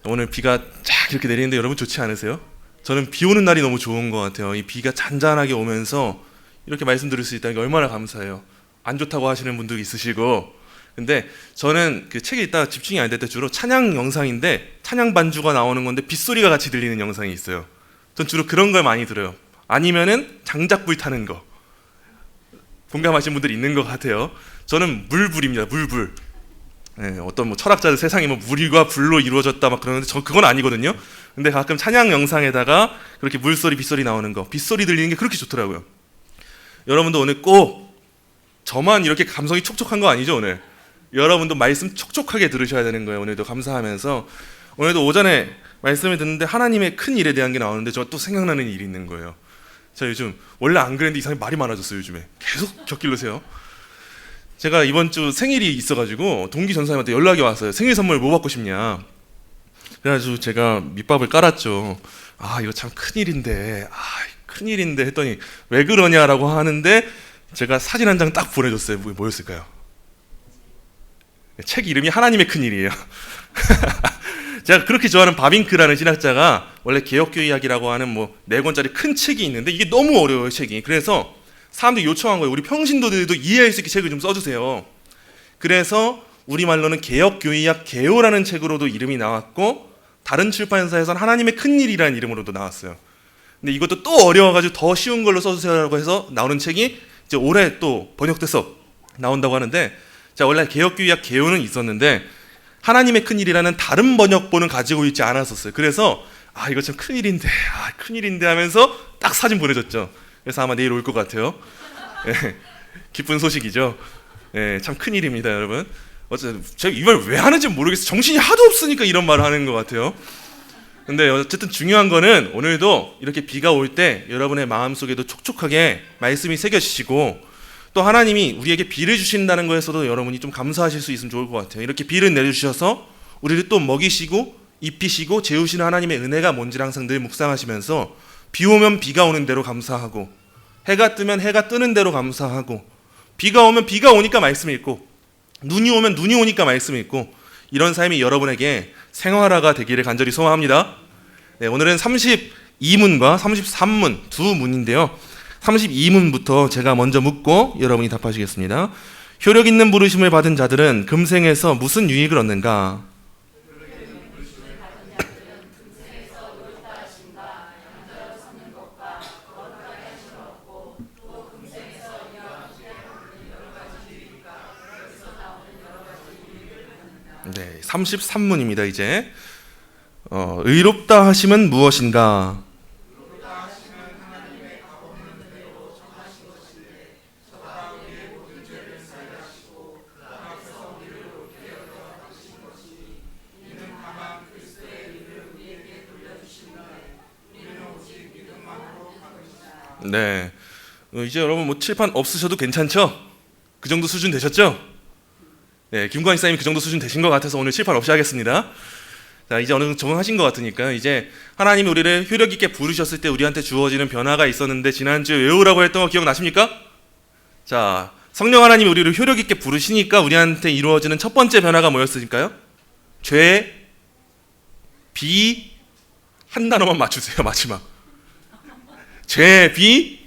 오늘 비가 쫙 이렇게 내리는데 여러분 좋지 않으세요? 저는 비 오는 날이 너무 좋은 것 같아요. 이 비가 잔잔하게 오면서 이렇게 말씀드릴 수 있다는 게 얼마나 감사해요. 안 좋다고 하시는 분도 있으시고. 근데 저는 그 책에 있다가 집중이 안 될 때 주로 찬양 영상인데 찬양 반주가 나오는 건데 빗소리가 같이 들리는 영상이 있어요. 전 주로 그런 걸 많이 들어요. 아니면은 장작불 타는 거. 공감하시는 분들이 있는 것 같아요. 저는 물불입니다. 물불. 네, 어떤 뭐 철학자들 세상이 뭐 물과 불로 이루어졌다 막 그러는데 저 그건 아니거든요. 근데 가끔 찬양 영상에다가 그렇게 물소리 빗소리 나오는 거, 빗소리 들리는 게 그렇게 좋더라고요. 여러분도 오늘 꼭 저만 이렇게 감성이 촉촉한 거 아니죠 오늘? 여러분도 말씀 촉촉하게 들으셔야 되는 거예요. 오늘도 감사하면서 오늘도 오전에 말씀을 듣는데 하나님의 큰 일에 대한 게 나오는데 저 또 생각나는 일이 있는 거예요. 저 요즘 원래 안 그랬는데 이상하게 말이 많아졌어요. 요즘에 계속 곁길로세요. 제가 이번 주 생일이 있어가지고 동기 전사님한테 연락이 왔어요. 생일 선물 뭐 받고 싶냐. 그래가지고 제가 밑밥을 깔았죠. 아 이거 참 큰일인데 큰일인데 했더니 왜 그러냐라고 하는데 제가 사진 한 장 딱 보내줬어요. 뭐였을까요? 책 이름이 하나님의 큰일이에요. 제가 그렇게 좋아하는 바빙크라는 신학자가 원래 개혁교회 이야기라고 하는 뭐 4권짜리 큰 책이 있는데 이게 너무 어려워요 책이. 그래서 사람들이 요청한 거예요. 우리 평신도들도 이해할 수 있게 책을 좀 써주세요. 그래서 우리말로는 개혁교회학 개요라는 책으로도 이름이 나왔고 다른 출판사에서는 하나님의 큰일이라는 이름으로도 나왔어요. 근데 이것도 또 어려워가지고 더 쉬운 걸로 써주세요라고 해서 나오는 책이 이제 올해 또 번역돼서 나온다고 하는데 자 원래 개혁교회학 개요는 있었는데 하나님의 큰일이라는 다른 번역본은 가지고 있지 않았었어요. 그래서 이거 참 큰일인데 큰일인데 하면서 딱 사진 보내줬죠. 그래서 아마 내일 올 것 같아요. 예, 기쁜 소식이죠. 예, 참 큰일입니다 여러분. 어쨌든 제가 이 말 왜 하는지 모르겠어요. 정신이 하도 없으니까 이런 말을 하는 것 같아요. 근데 어쨌든 중요한 거는 오늘도 이렇게 비가 올 때 여러분의 마음속에도 촉촉하게 말씀이 새겨지시고 또 하나님이 우리에게 비를 주신다는 거에서도 여러분이 좀 감사하실 수 있으면 좋을 것 같아요. 이렇게 비를 내려주셔서 우리를 또 먹이시고 입히시고 재우시는 하나님의 은혜가 뭔지를 항상 늘 묵상하시면서 비 오면 비가 오는 대로 감사하고 해가 뜨면 해가 뜨는 대로 감사하고 비가 오면 비가 오니까 말씀 읽고 눈이 오면 눈이 오니까 말씀 읽고 이런 삶이 여러분에게 생활화가 되기를 간절히 소원합니다. 네, 오늘은 32문과 33문 두 문인데요. 32문부터 제가 먼저 묻고 여러분이 답하시겠습니다. 효력 있는 부르심을 받은 자들은 금생에서 무슨 유익을 얻는가? 네, 33문입니다. 이제 의롭다 하심은 무엇인가? 네, 이제 여러분 뭐 칠판 없으셔도 괜찮죠? 그 정도 수준 되셨죠? 네, 김광희 사님이 그 정도 수준 되신 것 같아서 오늘 칠판 없이 하겠습니다. 자, 이제 어느 정도 적응하신 것 같으니까 이제 하나님이 우리를 효력 있게 부르셨을 때 우리한테 주어지는 변화가 있었는데 지난주에 외우라고 했던 거 기억나십니까? 자, 성령 하나님이 우리를 효력 있게 부르시니까 우리한테 이루어지는 첫 번째 변화가 뭐였을까요? 죄, 비, 한 단어만 맞추세요. 마지막. 죄, 비,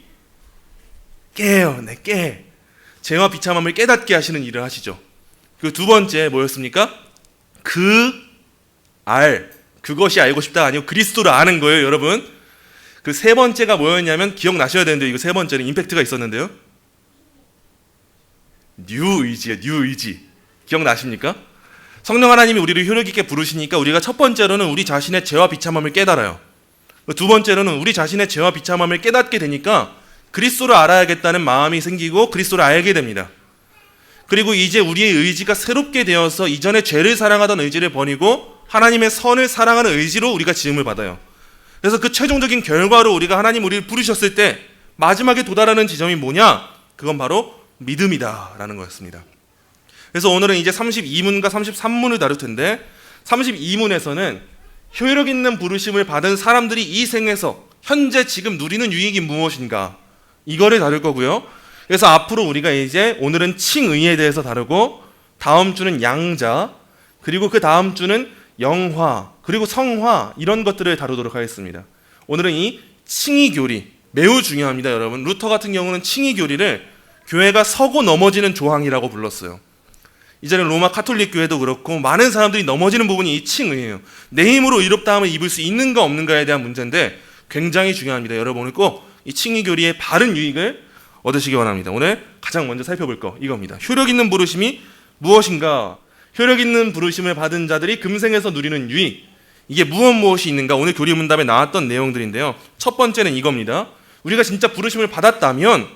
깨요. 네, 깨. 죄와 비참함을 깨닫게 하시는 일을 하시죠. 그 두 번째 뭐였습니까? 그것이 알고 싶다 아니고 그리스도를 아는 거예요, 여러분. 그 세 번째가 뭐였냐면 기억나셔야 되는데 이거 세 번째는 임팩트가 있었는데요. 뉴 의지예요, 뉴 의지. 기억나십니까? 성령 하나님이 우리를 효력 있게 부르시니까 우리가 첫 번째로는 우리 자신의 죄와 비참함을 깨달아요. 두 번째로는 우리 자신의 죄와 비참함을 깨닫게 되니까 그리스도를 알아야겠다는 마음이 생기고 그리스도를 알게 됩니다. 그리고 이제 우리의 의지가 새롭게 되어서 이전에 죄를 사랑하던 의지를 버리고 하나님의 선을 사랑하는 의지로 우리가 지음을 받아요. 그래서 그 최종적인 결과로 우리가 우리를 부르셨을 때 마지막에 도달하는 지점이 뭐냐? 그건 바로 믿음이다라는 거였습니다. 그래서 오늘은 이제 32문과 33문을 다룰 텐데 32문에서는 효력 있는 부르심을 받은 사람들이 이 생에서 현재 지금 누리는 유익이 무엇인가 이거를 다룰 거고요. 그래서 앞으로 우리가 이제 오늘은 칭의에 대해서 다루고 다음 주는 양자 그리고 그 다음 주는 영화 그리고 성화 이런 것들을 다루도록 하겠습니다. 오늘은 이 칭의교리 매우 중요합니다, 여러분. 루터 같은 경우는 칭의교리를 교회가 서고 넘어지는 조항이라고 불렀어요. 이전에 로마 카톨릭 교회도 그렇고 많은 사람들이 넘어지는 부분이 이 칭의예요. 내 힘으로 의롭다함을 입을 수 있는가 없는가에 대한 문제인데 굉장히 중요합니다. 여러분 오늘 꼭 이 칭의교리의 바른 유익을 얻으시기 바랍니다. 오늘 가장 먼저 살펴볼 거 이겁니다. 효력 있는 부르심이 무엇인가? 효력 있는 부르심을 받은 자들이 금생에서 누리는 유익, 이게 무엇이 있는가? 오늘 교리 문답에 나왔던 내용들인데요. 첫 번째는 이겁니다. 우리가 진짜 부르심을 받았다면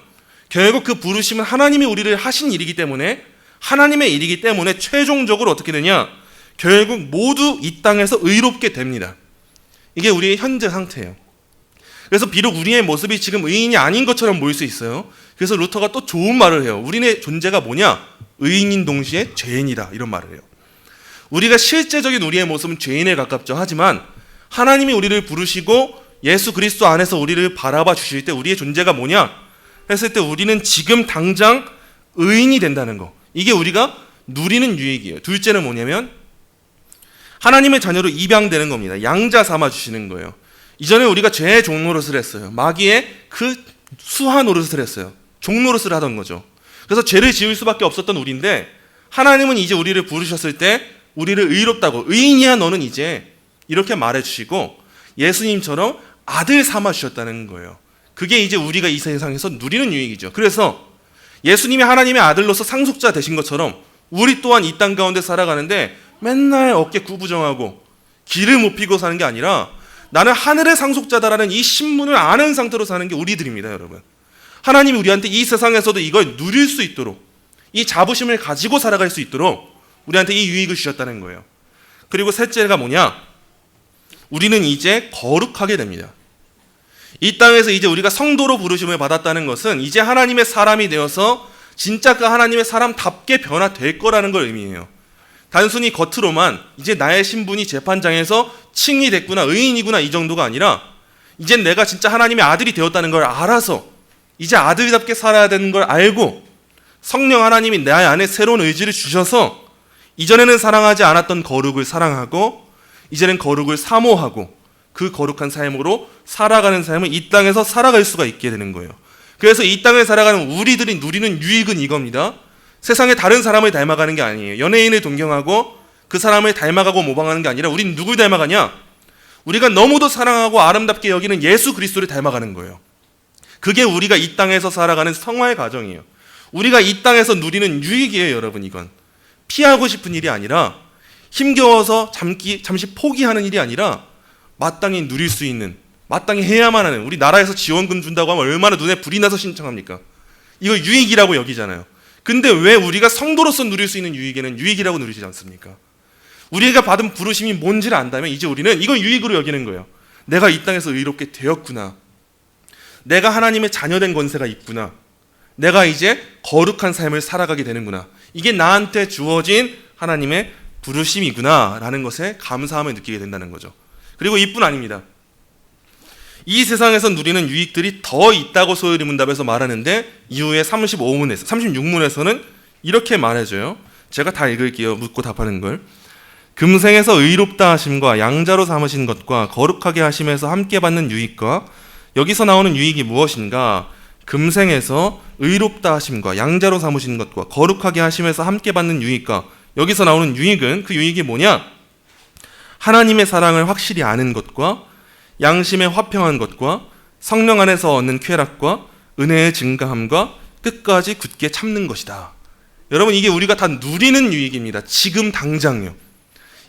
결국 그 부르심은 하나님이 우리를 하신 일이기 때문에, 하나님의 일이기 때문에 최종적으로 어떻게 되냐? 결국 모두 이 땅에서 의롭게 됩니다. 이게 우리의 현재 상태예요. 그래서 비록 우리의 모습이 지금 의인이 아닌 것처럼 보일 수 있어요. 그래서 루터가 또 좋은 말을 해요. 우리의 존재가 뭐냐? 의인인 동시에 죄인이다, 이런 말을 해요. 우리가 실제적인 우리의 모습은 죄인에 가깝죠. 하지만 하나님이 우리를 부르시고 예수 그리스도 안에서 우리를 바라봐 주실 때 우리의 존재가 뭐냐 했을 때 우리는 지금 당장 의인이 된다는 거, 이게 우리가 누리는 유익이에요. 둘째는 뭐냐면 하나님의 자녀로 입양되는 겁니다. 양자 삼아 주시는 거예요. 이전에 우리가 죄의 종노릇을 했어요. 마귀의 그 수하 노릇을 했어요. 종노릇을 하던 거죠. 그래서 죄를 지을 수밖에 없었던 우리인데 하나님은 이제 우리를 부르셨을 때 우리를 의롭다고, 의인이야 너는 이제, 이렇게 말해주시고 예수님처럼 아들 삼아 주셨다는 거예요. 그게 이제 우리가 이 세상에서 누리는 유익이죠. 그래서 예수님이 하나님의 아들로서 상속자 되신 것처럼 우리 또한 이 땅 가운데 살아가는데 맨날 어깨 구부정하고 길을 못 피고 사는 게 아니라 나는 하늘의 상속자다라는 이 신분을 아는 상태로 사는 게 우리들입니다, 여러분. 하나님이 우리한테 이 세상에서도 이걸 누릴 수 있도록, 이 자부심을 가지고 살아갈 수 있도록 우리한테 이 유익을 주셨다는 거예요. 그리고 셋째가 뭐냐? 우리는 이제 거룩하게 됩니다. 이 땅에서 이제 우리가 성도로 부르심을 받았다는 것은 이제 하나님의 사람이 되어서 진짜 그 하나님의 사람답게 변화될 거라는 걸 의미해요. 단순히 겉으로만 이제 나의 신분이 재판장에서 칭이 됐구나, 의인이구나, 이 정도가 아니라 이제 내가 진짜 하나님의 아들이 되었다는 걸 알아서 이제 아들답게 살아야 되는 걸 알고 성령 하나님이 내 안에 새로운 의지를 주셔서 이전에는 사랑하지 않았던 거룩을 사랑하고 이제는 거룩을 사모하고 그 거룩한 삶으로 살아가는 삶을 이 땅에서 살아갈 수가 있게 되는 거예요. 그래서 이 땅에 살아가는 우리들이 누리는 유익은 이겁니다. 세상의 다른 사람을 닮아가는 게 아니에요. 연예인을 동경하고 그 사람을 닮아가고 모방하는 게 아니라 우리는 누굴 닮아가냐? 우리가 너무도 사랑하고 아름답게 여기는 예수 그리스도를 닮아가는 거예요. 그게 우리가 이 땅에서 살아가는 성화의 과정이에요. 우리가 이 땅에서 누리는 유익이에요, 여러분. 이건 피하고 싶은 일이 아니라, 힘겨워서 잠시 포기하는 일이 아니라 마땅히 누릴 수 있는, 마땅히 해야만 하는, 우리 나라에서 지원금 준다고 하면 얼마나 눈에 불이 나서 신청합니까? 이거 유익이라고 여기잖아요. 근데 왜 우리가 성도로서 누릴 수 있는 유익에는 유익이라고 누리지 않습니까? 우리가 받은 부르심이 뭔지를 안다면 이제 우리는 이걸 유익으로 여기는 거예요. 내가 이 땅에서 의롭게 되었구나. 내가 하나님의 자녀된 권세가 있구나. 내가 이제 거룩한 삶을 살아가게 되는구나. 이게 나한테 주어진 하나님의 부르심이구나 라는 것에 감사함을 느끼게 된다는 거죠. 그리고 이뿐 아닙니다. 이 세상에서 누리는 유익들이 더 있다고 소요리 문답에서 말하는데 이후에 36문에서는 이렇게 말해줘요. 제가 다 읽을게요. 묻고 답하는 걸. 금생에서 의롭다 하심과 양자로 삼으신 것과 거룩하게 하심에서 함께 받는 유익과, 여기서 나오는 유익이 무엇인가? 금생에서 의롭다 하심과 양자로 삼으신 것과 거룩하게 하심에서 함께 받는 유익과, 여기서 나오는 유익은, 그 유익이 뭐냐? 하나님의 사랑을 확실히 아는 것과 양심에 화평한 것과 성령 안에서 얻는 쾌락과 은혜의 증가함과 끝까지 굳게 참는 것이다. 여러분, 이게 우리가 다 누리는 유익입니다. 지금 당장요.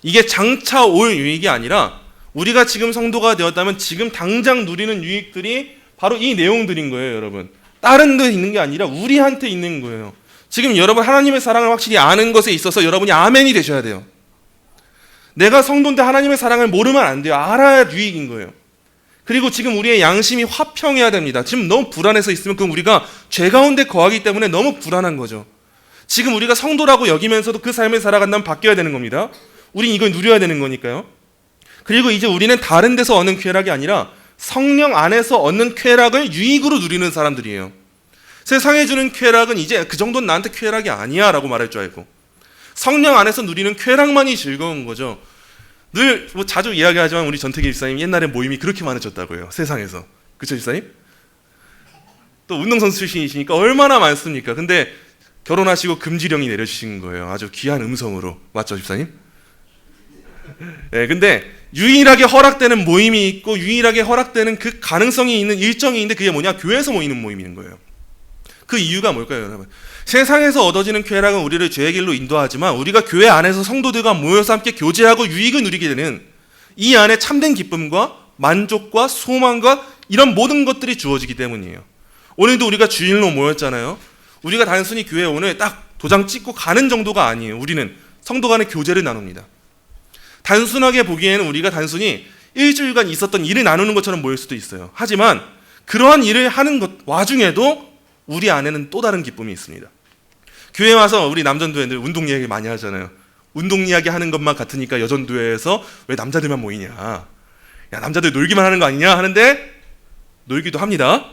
이게 장차 올 유익이 아니라 우리가 지금 성도가 되었다면 지금 당장 누리는 유익들이 바로 이 내용들인 거예요, 여러분. 다른 데 있는 게 아니라 우리한테 있는 거예요. 지금 여러분 하나님의 사랑을 확실히 아는 것에 있어서 여러분이 아멘이 되셔야 돼요. 내가 성도인데 하나님의 사랑을 모르면 안 돼요. 알아야 유익인 거예요. 그리고 지금 우리의 양심이 화평해야 됩니다. 지금 너무 불안해서 있으면 그건 우리가 죄 가운데 거하기 때문에 너무 불안한 거죠. 지금 우리가 성도라고 여기면서도 그 삶을 살아간다면 바뀌어야 되는 겁니다. 우린 이걸 누려야 되는 거니까요. 그리고 이제 우리는 다른 데서 얻는 쾌락이 아니라 성령 안에서 얻는 쾌락을 유익으로 누리는 사람들이에요. 세상에 주는 쾌락은 이제 그 정도는 나한테 쾌락이 아니야 라고 말할 줄 알고 성령 안에서 누리는 쾌락만이 즐거운 거죠. 늘 뭐 자주 이야기하지만 우리 전태기 집사님 옛날에 모임이 그렇게 많으셨다고요. 세상에서. 그쵸 집사님? 또 운동선수 출신이시니까 얼마나 많습니까? 근데 결혼하시고 금지령이 내려주신 거예요. 아주 귀한 음성으로. 맞죠 집사님? 네, 근데 유일하게 허락되는 모임이 있고 유일하게 허락되는 그 가능성이 있는 일정이 있는데 그게 뭐냐? 교회에서 모이는 모임인 거예요. 그 이유가 뭘까요 여러분? 세상에서 얻어지는 쾌락은 우리를 죄의 길로 인도하지만 우리가 교회 안에서 성도들과 모여서 함께 교제하고 유익을 누리게 되는 이 안에 참된 기쁨과 만족과 소망과 이런 모든 것들이 주어지기 때문이에요. 오늘도 우리가 주일로 모였잖아요. 우리가 단순히 교회에 오늘 딱 도장 찍고 가는 정도가 아니에요. 우리는 성도 간의 교제를 나눕니다. 단순하게 보기에는 우리가 단순히 일주일간 있었던 일을 나누는 것처럼 보일 수도 있어요. 하지만 그러한 일을 하는 것 와중에도 우리 안에는 또 다른 기쁨이 있습니다. 교회 와서 우리 남전도회들 운동 이야기 많이 하잖아요. 운동 이야기 하는 것만 같으니까 여전도회에서 왜 남자들만 모이냐, 야 남자들 놀기만 하는 거 아니냐 하는데 놀기도 합니다.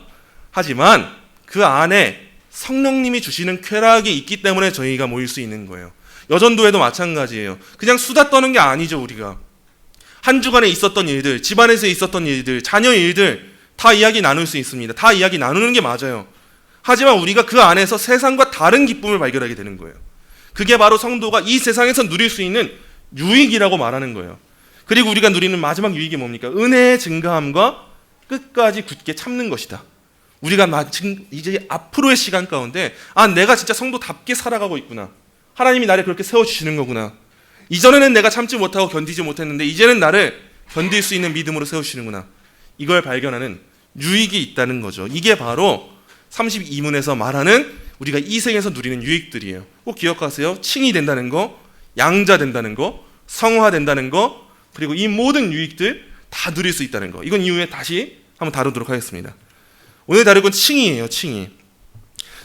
하지만 그 안에 성령님이 주시는 쾌락이 있기 때문에 저희가 모일 수 있는 거예요. 여전도회도 마찬가지예요. 그냥 수다 떠는 게 아니죠. 우리가 한 주간에 있었던 일들, 집안에서 있었던 일들, 자녀 일들 다 이야기 나눌 수 있습니다. 다 이야기 나누는 게 맞아요. 하지만 우리가 그 안에서 세상과 다른 기쁨을 발견하게 되는 거예요. 그게 바로 성도가 이 세상에서 누릴 수 있는 유익이라고 말하는 거예요. 그리고 우리가 누리는 마지막 유익이 뭡니까? 은혜의 증가함과 끝까지 굳게 참는 것이다. 우리가 이제 앞으로의 시간 가운데 내가 진짜 성도답게 살아가고 있구나. 하나님이 나를 그렇게 세워주시는 거구나. 이전에는 내가 참지 못하고 견디지 못했는데 이제는 나를 견딜 수 있는 믿음으로 세우시는구나. 이걸 발견하는 유익이 있다는 거죠. 이게 바로 32문에서 말하는 우리가 이 생에서 누리는 유익들이에요. 꼭 기억하세요. 칭이 된다는 거, 양자 된다는 거, 성화된다는 거, 그리고 이 모든 유익들 다 누릴 수 있다는 거. 이건 이후에 다시 한번 다루도록 하겠습니다. 오늘 다룰 건 칭의예요. 칭의.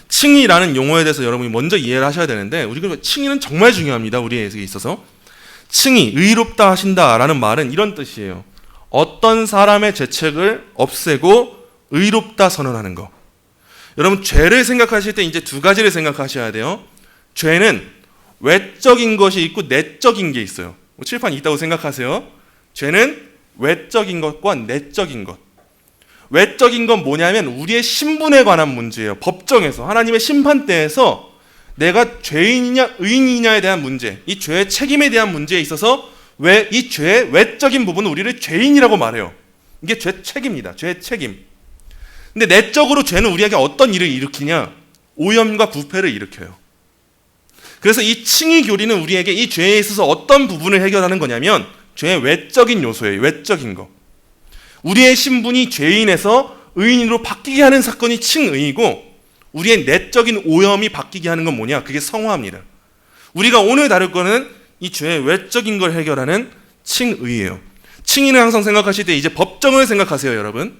칭의라는 용어에 대해서 여러분이 먼저 이해를 하셔야 되는데 우리가 칭의는 정말 중요합니다. 우리에게 있어서. 칭의, 의롭다 하신다라는 말은 이런 뜻이에요. 어떤 사람의 죄책을 없애고 의롭다 선언하는 거. 여러분 죄를 생각하실 때 이제 두 가지를 생각하셔야 돼요. 죄는 외적인 것이 있고 내적인 게 있어요. 칠판 있다고 생각하세요. 죄는 외적인 것과 내적인 것. 외적인 건 뭐냐면 우리의 신분에 관한 문제예요. 법정에서 하나님의 심판대에서 내가 죄인이냐 의인이냐에 대한 문제, 이 죄의 책임에 대한 문제에 있어서 왜 이 죄의 외적인 부분은 우리를 죄인이라고 말해요. 이게 죄 책임입니다. 죄의 책임. 근데 내적으로 죄는 우리에게 어떤 일을 일으키냐? 오염과 부패를 일으켜요. 그래서 이 칭의 교리는 우리에게 이 죄에 있어서 어떤 부분을 해결하는 거냐면 죄의 외적인 요소예요. 외적인 거. 우리의 신분이 죄인에서 의인으로 바뀌게 하는 사건이 칭의이고 우리의 내적인 오염이 바뀌게 하는 건 뭐냐? 그게 성화입니다. 우리가 오늘 다룰 거는 이 죄의 외적인 걸 해결하는 칭의예요. 칭의는 항상 생각하실 때 이제 법정을 생각하세요, 여러분.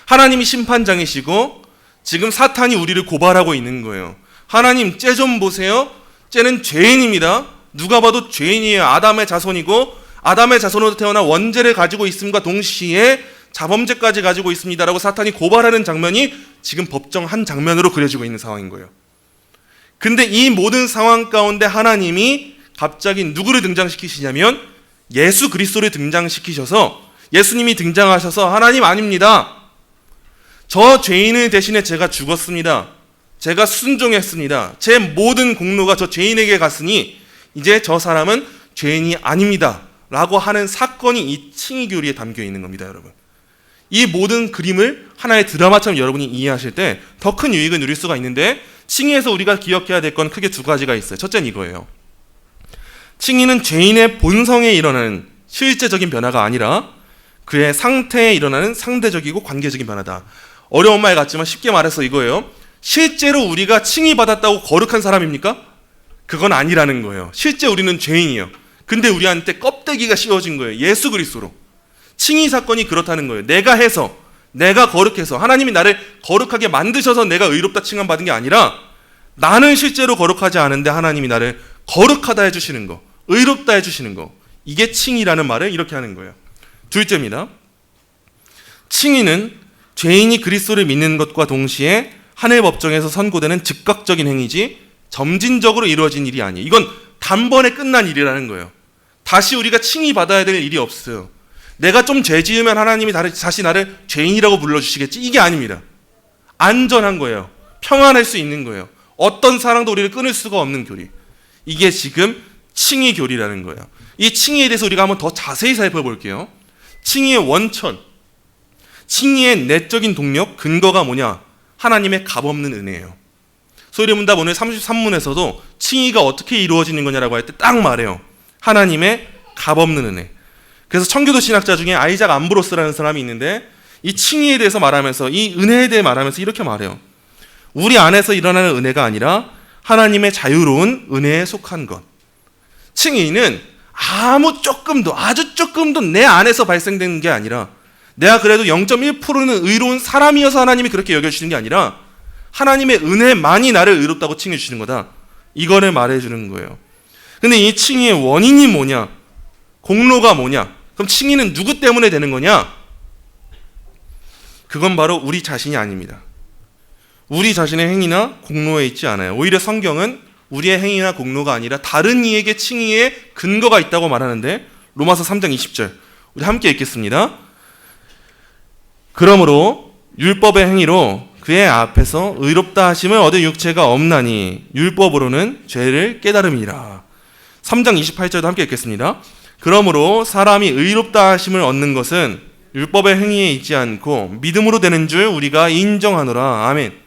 하나님이 심판장이시고 지금 사탄이 우리를 고발하고 있는 거예요. 하나님, 쟤 좀 보세요. 쟤는 죄인입니다. 누가 봐도 죄인이에요. 아담의 자손이고 아담의 자손으로 태어나 원죄를 가지고 있음과 동시에 자범죄까지 가지고 있습니다라고 사탄이 고발하는 장면이 지금 법정 한 장면으로 그려지고 있는 상황인 거예요. 근데 이 모든 상황 가운데 하나님이 갑자기 누구를 등장시키시냐면 예수 그리스도를 등장시키셔서 예수님이 등장하셔서 하나님 아닙니다. 저 죄인을 대신해 제가 죽었습니다. 제가 순종했습니다. 제 모든 공로가 저 죄인에게 갔으니 이제 저 사람은 죄인이 아닙니다. 라고 하는 사건이 이 칭의 교리에 담겨 있는 겁니다, 여러분. 이 모든 그림을 하나의 드라마처럼 여러분이 이해하실 때 더 큰 유익을 누릴 수가 있는데 칭의에서 우리가 기억해야 될 건 크게 두 가지가 있어요. 첫째는 이거예요. 칭의는 죄인의 본성에 일어나는 실제적인 변화가 아니라 그의 상태에 일어나는 상대적이고 관계적인 변화다. 어려운 말 같지만 쉽게 말해서 이거예요. 실제로 우리가 칭의받았다고 거룩한 사람입니까? 그건 아니라는 거예요. 실제 우리는 죄인이에요. 근데 우리한테 껍데기가 씌워진 거예요. 예수 그리스도로. 칭의 사건이 그렇다는 거예요. 내가 해서, 내가 거룩해서, 하나님이 나를 거룩하게 만드셔서 내가 의롭다 칭함받은 게 아니라 나는 실제로 거룩하지 않은데 하나님이 나를 거룩하다 해주시는 거, 의롭다 해주시는 거. 이게 칭의라는 말을 이렇게 하는 거예요. 둘째입니다. 칭의는 죄인이 그리스도를 믿는 것과 동시에 하늘 법정에서 선고되는 즉각적인 행위지 점진적으로 이루어진 일이 아니에요. 이건 단번에 끝난 일이라는 거예요. 다시 우리가 칭의 받아야 될 일이 없어요. 내가 좀 죄 지으면 하나님이 다시 나를 죄인이라고 불러주시겠지? 이게 아닙니다. 안전한 거예요. 평안할 수 있는 거예요. 어떤 사랑도 우리를 끊을 수가 없는 교리. 이게 지금 칭의 교리라는 거예요. 이 칭의에 대해서 우리가 한번 더 자세히 살펴볼게요. 칭의의 원천, 칭의의 내적인 동력, 근거가 뭐냐? 하나님의 값없는 은혜예요. 소리문답 오늘 33문에서도 칭의가 어떻게 이루어지는 거냐라고 할 때 딱 말해요. 하나님의 값없는 은혜. 그래서 청교도 신학자 중에 아이작 암브로스라는 사람이 있는데 이 칭의에 대해서 말하면서, 이 은혜에 대해 말하면서 이렇게 말해요. 우리 안에서 일어나는 은혜가 아니라 하나님의 자유로운 은혜에 속한 것. 칭의는 아주 조금도 내 안에서 발생되는 게 아니라, 내가 그래도 0.1%는 의로운 사람이어서 하나님이 그렇게 여겨주시는 게 아니라 하나님의 은혜만이 나를 의롭다고 칭해 주시는 거다. 이거를 말해주는 거예요. 근데 이 칭의의 원인이 뭐냐? 공로가 뭐냐? 그럼 칭의는 누구 때문에 되는 거냐? 그건 바로 우리 자신이 아닙니다. 우리 자신의 행위나 공로에 있지 않아요. 오히려 성경은 우리의 행위나 공로가 아니라 다른 이에게 칭의의 근거가 있다고 말하는데, 로마서 3장 20절 우리 함께 읽겠습니다. 그러므로 율법의 행위로 그의 앞에서 의롭다 하심을 얻을 육체가 없나니 율법으로는 죄를 깨달음이라. 3장 28절도 함께 읽겠습니다. 그러므로 사람이 의롭다 하심을 얻는 것은 율법의 행위에 있지 않고 믿음으로 되는 줄 우리가 인정하노라. 아멘.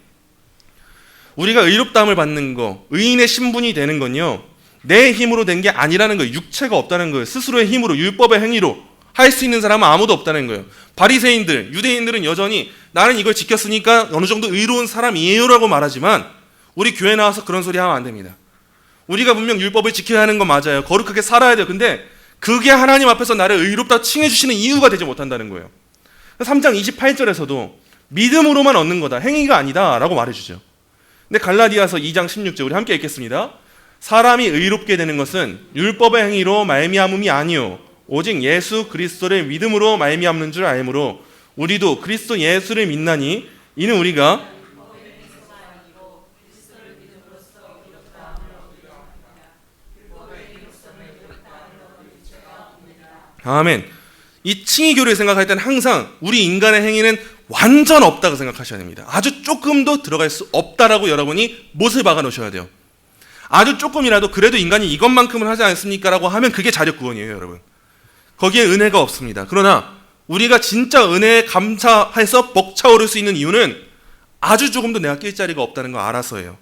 우리가 의롭다함을 받는 거, 의인의 신분이 되는 건요, 내 힘으로 된 게 아니라는 거예요. 육체가 없다는 거예요. 스스로의 힘으로, 율법의 행위로 할 수 있는 사람은 아무도 없다는 거예요. 바리새인들, 유대인들은 여전히 나는 이걸 지켰으니까 어느 정도 의로운 사람이에요라고 말하지만, 우리 교회 나와서 그런 소리 하면 안 됩니다. 우리가 분명 율법을 지켜야 하는 건 맞아요. 거룩하게 살아야 돼요. 근데 그게 하나님 앞에서 나를 의롭다 칭해 주시는 이유가 되지 못한다는 거예요. 3장 28절에서도 믿음으로만 얻는 거다, 행위가 아니다 라고 말해주죠. 근데 갈라디아서 2장 16절 우리 함께 읽겠습니다. 사람이 의롭게 되는 것은 율법의 행위로 말미암음이 아니요 오직 예수 그리스도를 믿음으로 말미암는 줄 알므로 우리도 그리스도 예수를 믿나니 이는 우리가 아멘. 이 칭의교를 생각할 때는 항상 우리 인간의 행위는 완전 없다고 생각하셔야 됩니다. 아주 조금도 들어갈 수 없다라고 여러분이 못을 박아 놓으셔야 돼요. 아주 조금이라도 그래도 인간이 이것만큼은 하지 않습니까? 라고 하면 그게 자력구원이에요, 여러분. 거기에 은혜가 없습니다. 그러나 우리가 진짜 은혜에 감사해서 벅차오를 수 있는 이유는 아주 조금도 내가 낄 자리가 없다는 걸 알아서예요.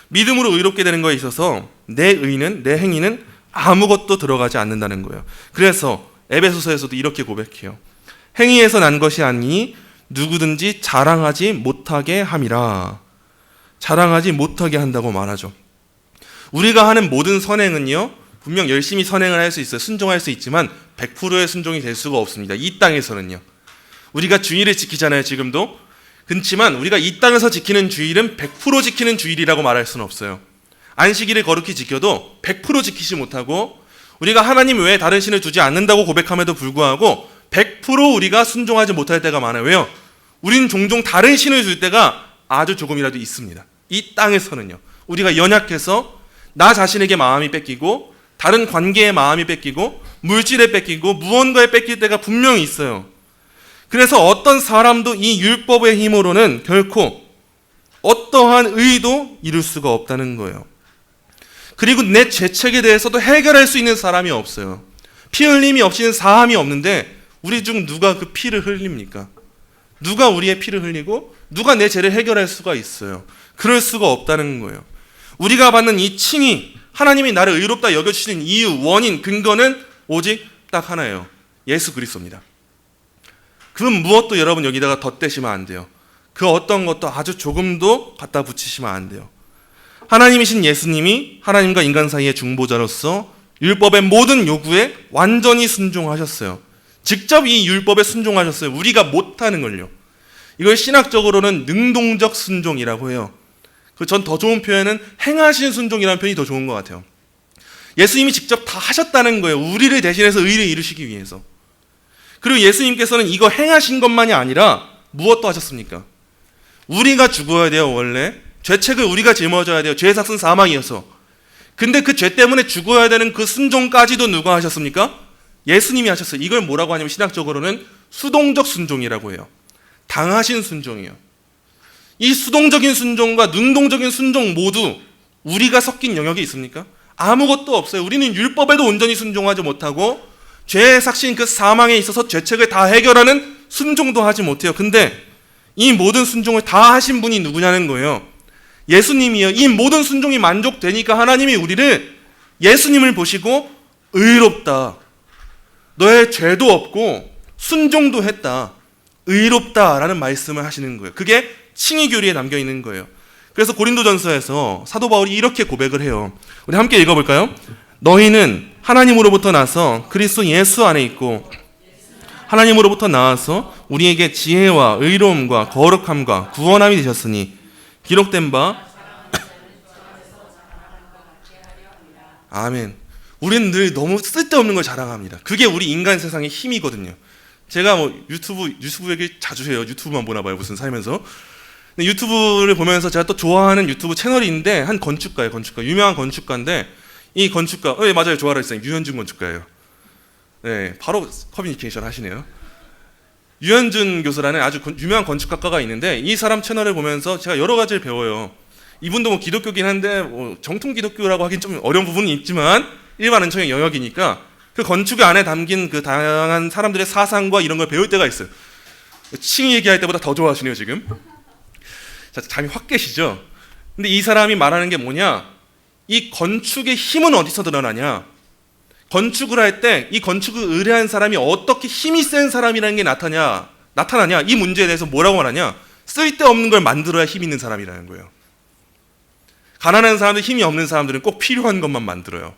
믿음으로 의롭게 되는 거에 있어서 내 의는, 내 행위는 아무것도 들어가지 않는다는 거예요. 그래서 에베소서에서도 이렇게 고백해요. 행위에서 난 것이 아니니 누구든지 자랑하지 못하게 함이라. 자랑하지 못하게 한다고 말하죠. 우리가 하는 모든 선행은요, 분명 열심히 선행을 할 수 있어요. 순종할 수 있지만 100%의 순종이 될 수가 없습니다. 이 땅에서는요. 우리가 주일을 지키잖아요, 지금도. 그렇지만 우리가 이 땅에서 지키는 주일은 100% 지키는 주일이라고 말할 수는 없어요. 안식일을 거룩히 지켜도 100% 지키지 못하고, 우리가 하나님 외에 다른 신을 두지 않는다고 고백함에도 불구하고 100% 우리가 순종하지 못할 때가 많아요. 왜요? 우리는 종종 다른 신을 줄 때가 아주 조금이라도 있습니다. 이 땅에서는요. 우리가 연약해서 나 자신에게 마음이 뺏기고, 다른 관계에 마음이 뺏기고, 물질에 뺏기고, 무언가에 뺏길 때가 분명히 있어요. 그래서 어떤 사람도 이 율법의 힘으로는 결코 어떠한 의도 이룰 수가 없다는 거예요. 그리고 내 죄책에 대해서도 해결할 수 있는 사람이 없어요. 피 흘림이 없이는 사함이 없는데 우리 중 누가 그 피를 흘립니까? 누가 우리의 피를 흘리고 누가 내 죄를 해결할 수가 있어요? 그럴 수가 없다는 거예요. 우리가 받는 이 칭의, 하나님이 나를 의롭다 여겨주시는 이유, 원인, 근거는 오직 딱 하나예요. 예수 그리스도입니다. 그 무엇도 여러분 여기다가 덧대시면 안 돼요. 그 어떤 것도 아주 조금도 갖다 붙이시면 안 돼요. 하나님이신 예수님이 하나님과 인간 사이의 중보자로서 율법의 모든 요구에 완전히 순종하셨어요. 직접 이 율법에 순종하셨어요. 우리가 못하는 걸요. 이걸 신학적으로는 능동적 순종이라고 해요. 전 더 좋은 표현은 행하신 순종이라는 표현이 더 좋은 것 같아요. 예수님이 직접 다 하셨다는 거예요. 우리를 대신해서 의를 이루시기 위해서. 그리고 예수님께서는 이거 행하신 것만이 아니라 무엇도 하셨습니까? 우리가 죽어야 돼요, 원래. 죄책을 우리가 짊어져야 돼요. 죄의 삭은 사망이어서. 근데 그 죄 때문에 죽어야 되는 그 순종까지도 누가 하셨습니까? 예수님이 하셨어요. 이걸 뭐라고 하냐면 신학적으로는 수동적 순종이라고 해요. 당하신 순종이요. 이 수동적인 순종과 능동적인 순종 모두 우리가 섞인 영역이 있습니까? 아무것도 없어요. 우리는 율법에도 온전히 순종하지 못하고 죄의 삭신 그 사망에 있어서 죄책을 다 해결하는 순종도 하지 못해요. 근데 이 모든 순종을 다 하신 분이 누구냐는 거예요. 예수님이요. 이 모든 순종이 만족되니까 하나님이 우리를 예수님을 보시고 의롭다. 너의 죄도 없고 순종도 했다. 의롭다라는 말씀을 하시는 거예요. 그게 칭의 교리에 남겨 있는 거예요. 그래서 고린도전서에서 사도 바울이 이렇게 고백을 해요. 우리 함께 읽어볼까요? 너희는 하나님으로부터 나서 그리스도 예수 안에 있고 하나님으로부터 나와서 우리에게 지혜와 의로움과 거룩함과 구원함이 되셨으니 기록된 바 아멘. 우리는 늘 너무 쓸데없는 걸 자랑합니다. 그게 우리 인간 세상의 힘이거든요. 제가 뭐 유튜브 얘기 자주 해요. 유튜브만 보나 봐요. 무슨 살면서. 근데 유튜브를 보면서 제가 또 좋아하는 유튜브 채널이 있는데 한 건축가예요. 유명한 건축가인데 이 건축가 맞아요. 좋아라 했어요. 유현준 건축가예요. 네, 바로 커뮤니케이션 하시네요. 유현준 교수라는 아주 유명한 건축가가 있는데 이 사람 채널을 보면서 제가 여러 가지를 배워요. 이분도 뭐 기독교긴 한데 뭐 정통 기독교라고 하긴 좀 어려운 부분이 있지만 일반 은총의 영역이니까 그 건축 안에 담긴 그 다양한 사람들의 사상과 이런 걸 배울 때가 있어요. 칭의 얘기할 때보다 더 좋아하시네요 지금. 자, 잠이 확 깨시죠? 근데 이 사람이 말하는 게 뭐냐? 이 건축의 힘은 어디서 드러나냐? 건축을 할 때 이 건축을 의뢰한 사람이 어떻게 힘이 센 사람이라는 게 나타나냐? 이 문제에 대해서 뭐라고 말하냐? 쓸데없는 걸 만들어야 힘 있는 사람이라는 거예요. 가난한 사람들, 힘이 없는 사람들은 꼭 필요한 것만 만들어요.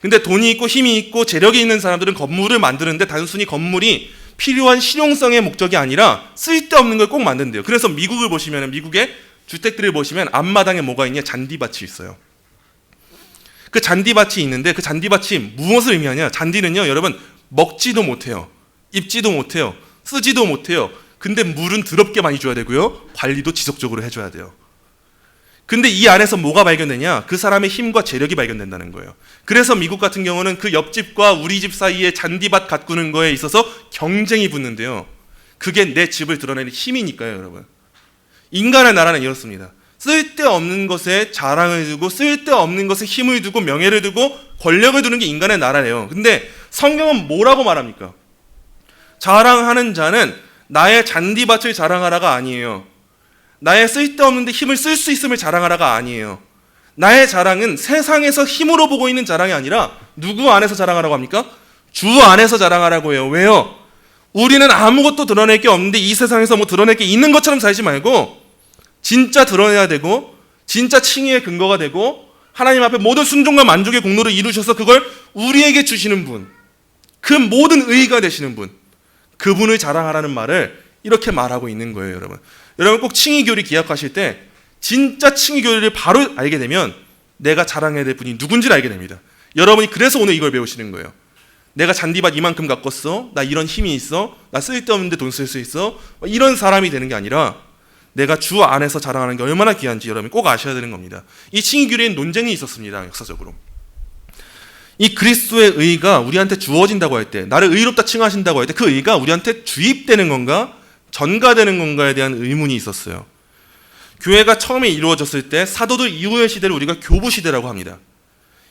근데 돈이 있고 힘이 있고 재력이 있는 사람들은 건물을 만드는데 단순히 건물이 필요한 실용성의 목적이 아니라 쓸데없는 걸 꼭 만든대요. 그래서 미국을 보시면 미국의 주택들을 보시면 앞마당에 뭐가 있냐? 잔디밭이 있어요. 그 잔디밭이 있는데 그 잔디밭이 무엇을 의미하냐? 잔디는요, 여러분 먹지도 못해요. 입지도 못해요. 쓰지도 못해요. 근데 물은 더럽게 많이 줘야 되고요. 관리도 지속적으로 해줘야 돼요. 근데 이 안에서 뭐가 발견되냐? 그 사람의 힘과 재력이 발견된다는 거예요. 그래서 미국 같은 경우는 그 옆집과 우리 집 사이에 잔디밭 가꾸는 거에 있어서 경쟁이 붙는데요. 그게 내 집을 드러내는 힘이니까요, 여러분. 인간의 나라는 이렇습니다. 쓸데없는 것에 자랑을 두고 쓸데없는 것에 힘을 두고 명예를 두고 권력을 두는 게 인간의 나라래요. 근데 성경은 뭐라고 말합니까? 자랑하는 자는 나의 잔디밭을 자랑하라가 아니에요. 나의 쓸데없는 데 힘을 쓸 수 있음을 자랑하라가 아니에요. 나의 자랑은 세상에서 힘으로 보고 있는 자랑이 아니라 누구 안에서 자랑하라고 합니까? 주 안에서 자랑하라고 해요. 왜요? 우리는 아무것도 드러낼 게 없는데 이 세상에서 뭐 드러낼 게 있는 것처럼 살지 말고 진짜 드러내야 되고 진짜 칭의의 근거가 되고 하나님 앞에 모든 순종과 만족의 공로를 이루셔서 그걸 우리에게 주시는 분, 그 모든 의의가 되시는 분, 그분을 자랑하라는 말을 이렇게 말하고 있는 거예요. 여러분 꼭 칭의교리 기억하실 때 진짜 칭의교리를 바로 알게 되면 내가 자랑해야 될 분이 누군지를 알게 됩니다. 여러분이 그래서 오늘 이걸 배우시는 거예요. 내가 잔디밭 이만큼 가꿨어, 나 이런 힘이 있어, 나 쓸데없는데 돈 쓸 수 있어, 이런 사람이 되는 게 아니라 내가 주 안에서 자랑하는 게 얼마나 귀한지 여러분이 꼭 아셔야 되는 겁니다. 이 칭의교리엔 논쟁이 있었습니다. 역사적으로. 이 그리스도의 의가 우리한테 주어진다고 할 때, 나를 의롭다 칭하신다고 할 때 그 의가 우리한테 주입되는 건가 전가되는 건가에 대한 의문이 있었어요. 교회가 처음에 이루어졌을 때 사도들 이후의 시대를 우리가 교부 시대라고 합니다.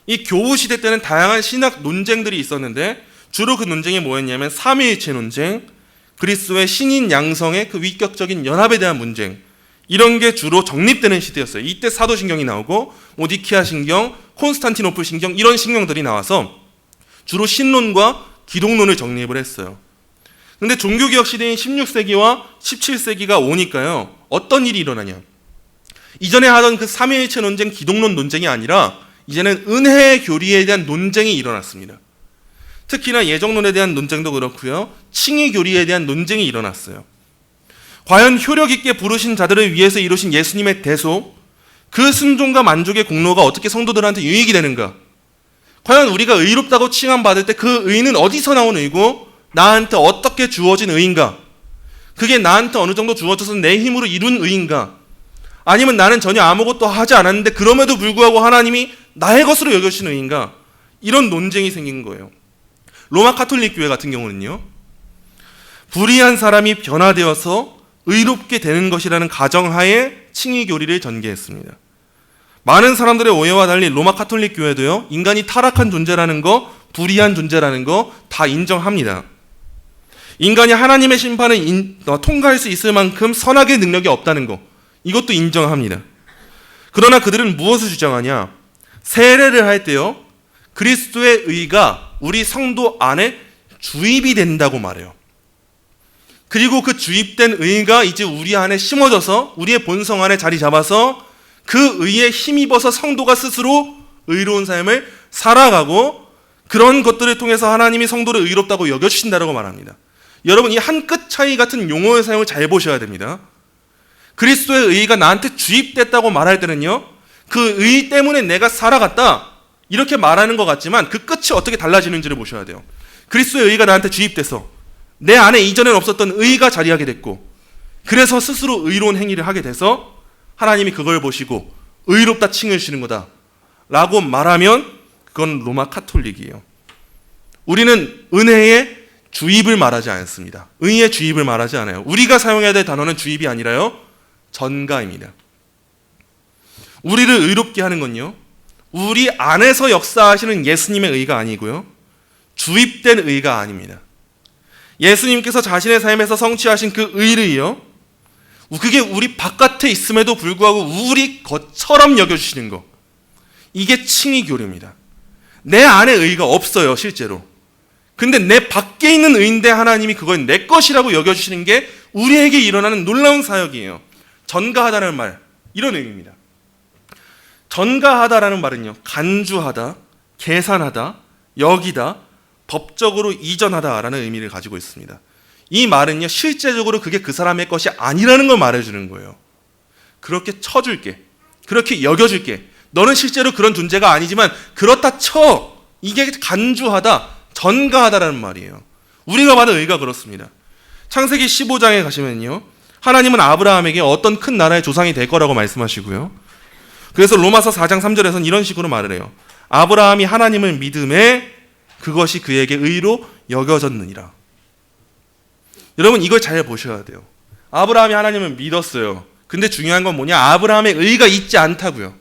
이 교부 시대 때는 다양한 신학 논쟁들이 있었는데 주로 그 논쟁이 뭐였냐면 삼위일체 논쟁, 그리스도의 신인 양성의 그 위격적인 연합에 대한 문쟁, 이런 게 주로 정립되는 시대였어요. 이때 사도신경이 나오고 니케아 신경, 콘스탄티노플 신경, 이런 신경들이 나와서 주로 신론과 기독론을 정립을 했어요. 근데 종교개혁 시대인 16세기와 17세기가 오니까요, 어떤 일이 일어나냐? 이전에 하던 그 삼위일체 논쟁, 기독론 논쟁이 아니라 이제는 은혜의 교리에 대한 논쟁이 일어났습니다. 특히나 예정론에 대한 논쟁도 그렇고요, 칭의 교리에 대한 논쟁이 일어났어요. 과연 효력 있게 부르신 자들을 위해서 이루신 예수님의 대속, 그 순종과 만족의 공로가 어떻게 성도들한테 유익이 되는가? 과연 우리가 의롭다고 칭함받을 때 그 의는 어디서 나온 의고 나한테 어떻게 주어진 의인가? 그게 나한테 어느 정도 주어져서 내 힘으로 이룬 의인가? 아니면 나는 전혀 아무것도 하지 않았는데 그럼에도 불구하고 하나님이 나의 것으로 여겨주시는 의인가? 이런 논쟁이 생긴 거예요. 로마 가톨릭 교회 같은 경우는요, 불의한 사람이 변화되어서 의롭게 되는 것이라는 가정하에 칭의 교리를 전개했습니다. 많은 사람들의 오해와 달리 로마 가톨릭 교회도요, 인간이 타락한 존재라는 거, 불의한 존재라는 거 다 인정합니다. 인간이 하나님의 심판을 통과할 수 있을 만큼 선악의 능력이 없다는 거, 이것도 인정합니다. 그러나 그들은 무엇을 주장하냐? 세례를 할 때요, 그리스도의 의가 우리 성도 안에 주입이 된다고 말해요. 그리고 그 주입된 의가 이제 우리 안에 심어져서 우리의 본성 안에 자리 잡아서 그 의에 힘입어서 성도가 스스로 의로운 삶을 살아가고, 그런 것들을 통해서 하나님이 성도를 의롭다고 여겨주신다고 말합니다. 여러분, 이 한 끗 차이 같은 용어의 사용을 잘 보셔야 됩니다. 그리스도의 의가 나한테 주입됐다고 말할 때는요, 그 의 때문에 내가 살아갔다 이렇게 말하는 것 같지만 그 끝이 어떻게 달라지는지를 보셔야 돼요. 그리스도의 의가 나한테 주입돼서 내 안에 이전엔 없었던 의가 자리하게 됐고, 그래서 스스로 의로운 행위를 하게 돼서 하나님이 그걸 보시고 의롭다 칭을 주시는 거다 라고 말하면 그건 로마 가톨릭이에요. 우리는 은혜의 주입을 말하지 않습니다. 의의 주입을 말하지 않아요. 우리가 사용해야 될 단어는 주입이 아니라요, 전가입니다. 우리를 의롭게 하는 건요, 우리 안에서 역사하시는 예수님의 의가 아니고요, 주입된 의가 아닙니다. 예수님께서 자신의 삶에서 성취하신 그 의를요, 그게 우리 바깥에 있음에도 불구하고 우리 것처럼 여겨주시는 거, 이게 칭의 교리입니다. 내 안에 의가 없어요, 실제로. 근데 내 밖에 있는 의인데 하나님이 그걸 내 것이라고 여겨주시는 게 우리에게 일어나는 놀라운 사역이에요. 전가하다는 말, 이런 의미입니다. 전가하다라는 말은요, 간주하다, 계산하다, 여기다, 법적으로 이전하다라는 의미를 가지고 있습니다. 이 말은요, 실제적으로 그게 그 사람의 것이 아니라는 걸 말해주는 거예요. 그렇게 쳐줄게, 그렇게 여겨줄게, 너는 실제로 그런 존재가 아니지만 그렇다 쳐, 이게 간주하다, 전가하다라는 말이에요. 우리가 받은 의가 그렇습니다. 창세기 15장에 가시면요, 하나님은 아브라함에게 어떤 큰 나라의 조상이 될 거라고 말씀하시고요, 그래서 로마서 4장 3절에서는 이런 식으로 말을 해요. 아브라함이 하나님을 믿음에 그것이 그에게 의로 여겨졌느니라. 여러분, 이걸 잘 보셔야 돼요. 아브라함이 하나님을 믿었어요. 근데 중요한 건 뭐냐? 아브라함의 의가 있지 않다고요.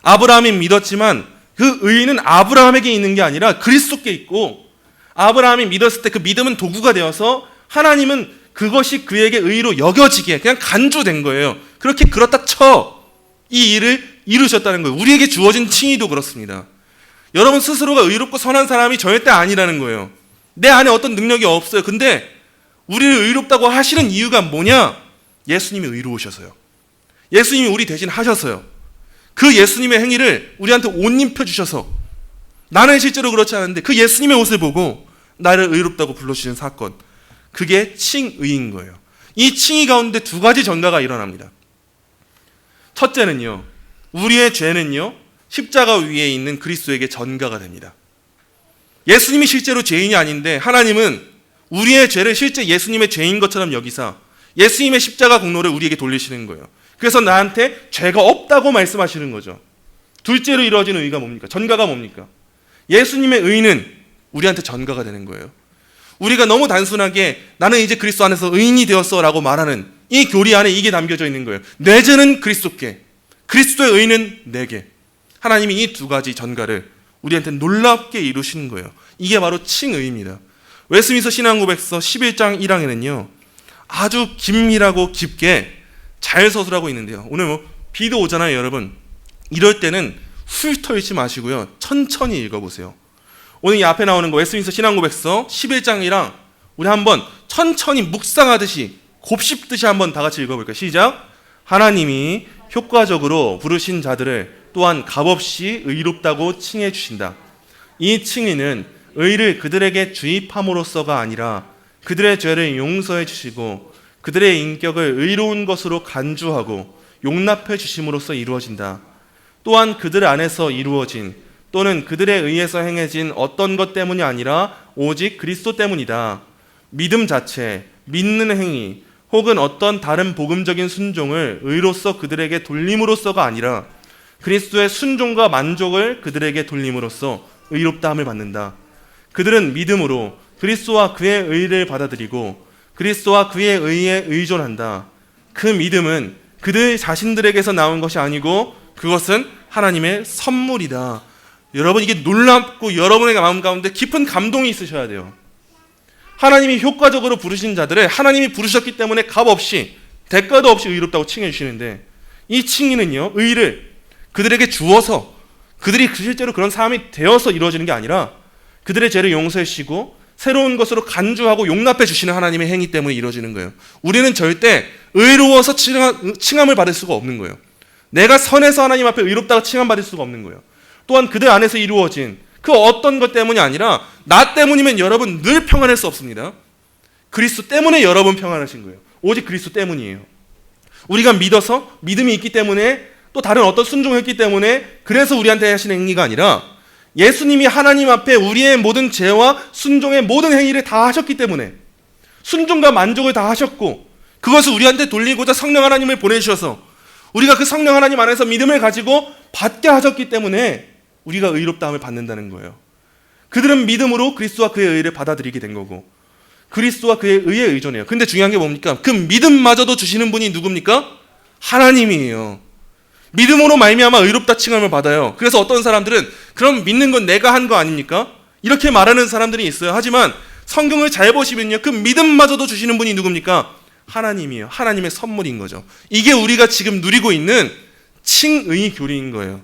아브라함이 믿었지만 그 의는 아브라함에게 있는 게 아니라 그리스도께 있고, 아브라함이 믿었을 때 그 믿음은 도구가 되어서 하나님은 그것이 그에게 의로 여겨지게 그냥 간주된 거예요. 그렇게 그렇다 쳐 이 일을 이루셨다는 거예요. 우리에게 주어진 칭의도 그렇습니다. 여러분 스스로가 의롭고 선한 사람이 절대 아니라는 거예요. 내 안에 어떤 능력이 없어요. 근데 우리를 의롭다고 하시는 이유가 뭐냐? 예수님이 의로우셔서요. 예수님이 우리 대신 하셨어요. 그 예수님의 행위를 우리한테 옷 입혀주셔서, 나는 실제로 그렇지 않은데 그 예수님의 옷을 보고 나를 의롭다고 불러주시는 사건, 그게 칭의인 거예요. 이 칭의 가운데 두 가지 전가가 일어납니다. 첫째는요, 우리의 죄는요, 십자가 위에 있는 그리스도에게 전가가 됩니다. 예수님이 실제로 죄인이 아닌데 하나님은 우리의 죄를 실제 예수님의 죄인 것처럼 여기사 예수님의 십자가 공로를 우리에게 돌리시는 거예요. 그래서 나한테 죄가 없다고 말씀하시는 거죠. 둘째로 이루어지는 의가 뭡니까? 전가가 뭡니까? 예수님의 의는 우리한테 전가가 되는 거예요. 우리가 너무 단순하게 나는 이제 그리스도 안에서 의인이 되었어 라고 말하는 이 교리 안에 이게 담겨져 있는 거예요. 내 죄는 그리스도께, 그리스도의 의는 내게. 하나님이 이 두 가지 전가를 우리한테 놀랍게 이루시는 거예요. 이게 바로 칭의입니다. 웨스민스터 신앙고백서 11장 1항에는요, 아주 긴밀하고 깊게 잘 서술하고 있는데요. 오늘 비도 오잖아요, 여러분. 이럴 때는 훑어읽지 마시고요, 천천히 읽어보세요. 오늘 이 앞에 나오는 거 웨스민스터 신앙고백서 11장 1항, 우리 한번 천천히 묵상하듯이 곱씹듯이 한번 다 같이 읽어볼까요? 시작. 하나님이 효과적으로 부르신 자들을 또한 값없이 의롭다고 칭해 주신다. 이 칭의는 의를 그들에게 주입함으로써가 아니라 그들의 죄를 용서해 주시고 그들의 인격을 의로운 것으로 간주하고 용납해 주심으로써 이루어진다. 또한 그들 안에서 이루어진 또는 그들에 의해서 행해진 어떤 것 때문이 아니라 오직 그리스도 때문이다. 믿음 자체, 믿는 행위 혹은 어떤 다른 복음적인 순종을 의로서 그들에게 돌림으로써가 아니라 그리스도의 순종과 만족을 그들에게 돌림으로써 의롭다함을 받는다. 그들은 믿음으로 그리스도와 그의 의를 받아들이고 그리스도와 그의 의에 의존한다. 그 믿음은 그들 자신들에게서 나온 것이 아니고 그것은 하나님의 선물이다. 여러분, 이게 놀랍고 여러분의 마음 가운데 깊은 감동이 있으셔야 돼요. 하나님이 효과적으로 부르신 자들을 하나님이 부르셨기 때문에 값없이 대가도 없이 의롭다고 칭해 주시는데, 이 칭의는요, 의를 그들에게 주어서 그들이 실제로 그런 사람이 되어서 이루어지는 게 아니라 그들의 죄를 용서해 주시고 새로운 것으로 간주하고 용납해 주시는 하나님의 행위 때문에 이루어지는 거예요. 우리는 절대 의로워서 칭함을 받을 수가 없는 거예요. 내가 선해서 하나님 앞에 의롭다고 칭함받을 수가 없는 거예요. 또한 그들 안에서 이루어진 그 어떤 것 때문이 아니라 나 때문이면 여러분 늘 평안할 수 없습니다. 그리스도 때문에 여러분 평안하신 거예요. 오직 그리스도 때문이에요. 우리가 믿어서 믿음이 있기 때문에 또 다른 어떤 순종했기 때문에 그래서 우리한테 하시는 행위가 아니라 예수님이 하나님 앞에 우리의 모든 죄와 순종의 모든 행위를 다 하셨기 때문에 순종과 만족을 다 하셨고 그것을 우리한테 돌리고자 성령 하나님을 보내주셔서 우리가 그 성령 하나님 안에서 믿음을 가지고 받게 하셨기 때문에 우리가 의롭다함을 받는다는 거예요. 그들은 믿음으로 그리스도와 그의 의를 받아들이게 된 거고 그리스도와 그의 의에 의존해요. 근데 중요한 게 뭡니까? 그 믿음마저도 주시는 분이 누굽니까? 하나님이에요. 믿음으로 말미암아 의롭다 칭함을 받아요. 그래서 어떤 사람들은 그럼 믿는 건 내가 한 거 아닙니까? 이렇게 말하는 사람들이 있어요. 하지만 성경을 잘 보시면요, 그 믿음마저도 주시는 분이 누굽니까? 하나님이에요. 하나님의 선물인 거죠. 이게 우리가 지금 누리고 있는 칭의 교리인 거예요.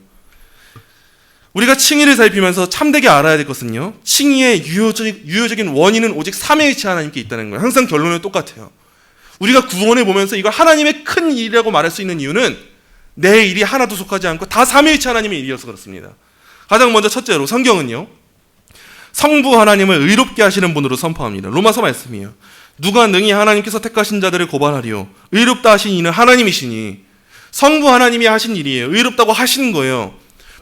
우리가 칭의를 살피면서 참되게 알아야 될 것은요, 칭의의 유효적인 원인은 오직 삼위일체 하나님께 있다는 거예요. 항상 결론은 똑같아요. 우리가 구원을 보면서 이걸 하나님의 큰 일이라고 말할 수 있는 이유는 내 일이 하나도 속하지 않고 다 삼위일체 하나님의 일이어서 그렇습니다. 가장 먼저 첫째로 성경은요, 성부 하나님을 의롭게 하시는 분으로 선포합니다. 로마서 말씀이에요. 누가 능히 하나님께서 택하신 자들을 고발하리요? 의롭다 하신 이는 하나님이시니. 성부 하나님이 하신 일이에요. 의롭다고 하시는 거예요.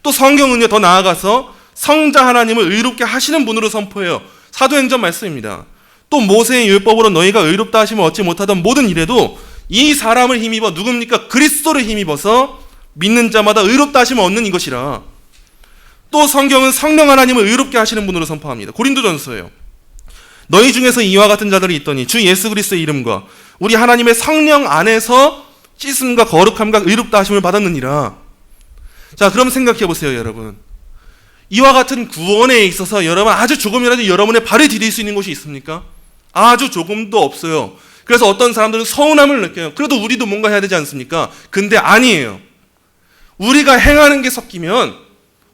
또 성경은요, 더 나아가서 성자 하나님을 의롭게 하시는 분으로 선포해요. 사도행전 말씀입니다. 또 모세의 율법으로 너희가 의롭다 하심을 얻지 못하던 모든 일에도 이 사람을 힘입어 누굽니까? 그리스도를 힘입어서 믿는 자마다 의롭다 하심을 얻는 이것이라. 또 성경은 성령 하나님을 의롭게 하시는 분으로 선포합니다. 고린도전서예요. 너희 중에서 이와 같은 자들이 있더니 주 예수 그리스도의 이름과 우리 하나님의 성령 안에서 씻음과 거룩함과 의롭다 하심을 받았느니라. 자, 그럼 생각해 보세요, 여러분. 이와 같은 구원에 있어서 여러분 아주 조금이라도 여러분의 발을 디딜 수 있는 곳이 있습니까? 아주 조금도 없어요. 그래서 어떤 사람들은 서운함을 느껴요. 그래도 우리도 뭔가 해야 되지 않습니까? 근데 아니에요. 우리가 행하는 게 섞이면